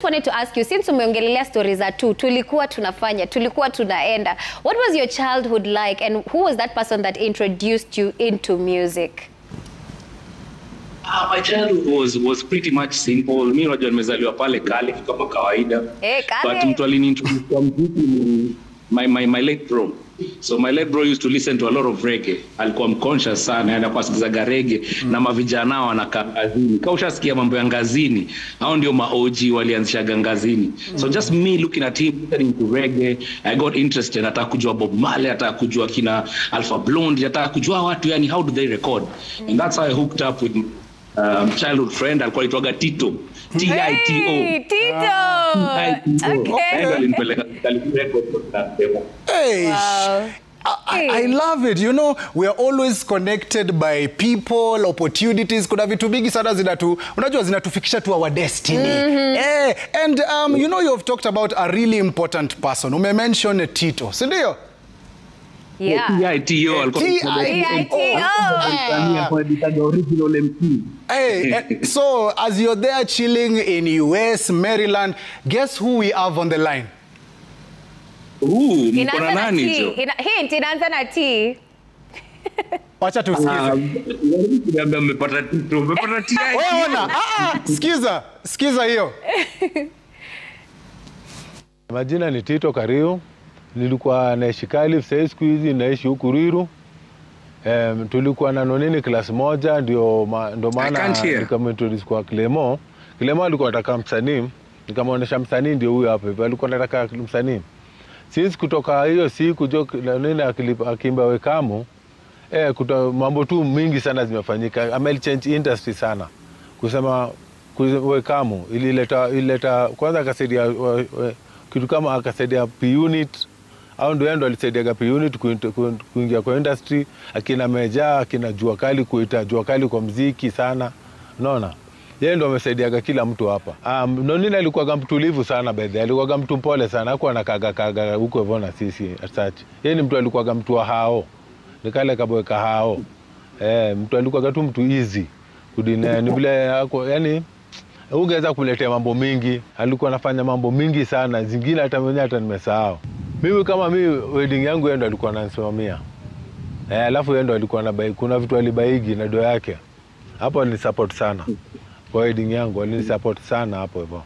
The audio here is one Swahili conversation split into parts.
wanted to ask you, since umeongelelea stories za tulikuwa tunafanya, tulikuwa tunaenda, what was your childhood like and who was that person that introduced you into music? My childhood was pretty much simple. Mimi unajua nimezaliwa pale Kale kama kawaida. But mtu aliniintroduce kwa muziki ni my late bro. So my late bro used to listen to a lot of reggae. Alikuwa mconscious sana, alikuwa asikiza reggae na mavijana wanakaa ngazini. Kama ushasikia mambo ya ngazini, hao ndio ma-OG walianzisha ngazini. So just me looking at him listening to reggae, I got interested. Nataka kujua Bob Marley, nataka kujua kina Alpha Blondy, nataka kujua watu yani how do they record. And that's how I hooked up with childhood friend alikuwa anaitwa Tito. T-I-T-O. Hey, Tito. Hey, I love it. You know, we are always connected by people, opportunities. Kuna vitu bigi sana unajua zinatufikisha to our destiny. And you know, you have talked about a really important person. Ume-mention Tito, si ndio? Yeah. T-I-T-O. Original MP. Hey, so as you're there chilling in US, Maryland, guess who we have on the line? Mkona nani hicho? Hint, inaanza na T. Wacha tusikize. Umepata Tito, umepata T-I-T-O. Wewe ona, sikiza hiyo. Majina ni Tito Kariu. Nilikuwa naishi Kali, siku hizi naishi huku Ruiru. Tulikuwa na Nonini class moja, ndio maana nikamintroduce kwa Clemo. Clemo alikuwa anataka msanii, nikamwonyesha msanii ndio huyo hapo hivyo, alikuwa anataka msanii. Since kutoka hiyo siku Nonini akimba Wekamu, mambo tu mingi sana zimefanyika. Amel change industry sana. Kusema Wekamu ilileta kwanza akasaidia kitu kama akasaidia P-Unit, au ndio alisaidia P-Unit kuingia kwa industry, akina Meja, akina Jua Kali, kuita Jua Kali kwa muziki sana. Unaona? Yeye ndio amesaidia kila mtu hapa. Nonini alikuwa mtulivu sana bedhe, alikuwa mtu mpole sana, hakuwa anakaga huko hivyo na sisi such. Yeye ni mtu alikuwa mtu wa hao. Nikale kabweka hao. Mtu alikuwa tu mtu easy. Ni vile yani ungeweza kuletea mambo mingi, alikuwa anafanya mambo mingi sana, zingine hata mwenyewe hata nimesahau. Mimi kama wedding yangu yeye ndo alikuwa ananisimamia. Alafu yeye ndo alikuwa anabai, kuna vitu alibaigi na do yake. Hapo ni support sana. Kwa wedding yangu ni support sana hapo hivyo.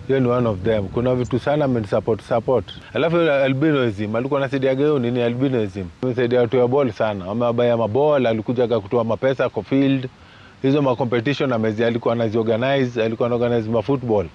Yeye ni one of them. Kuna vitu sana support. Alafu albinism, alikuwa anasaidia geo nini albinism. Anasaidia watu wa ball sana. Amebaya maball, alikuja kutoa mapesa kwa field. Hizo ma competition alikuwa anaziorganize, alikuwa anaorganize ma football.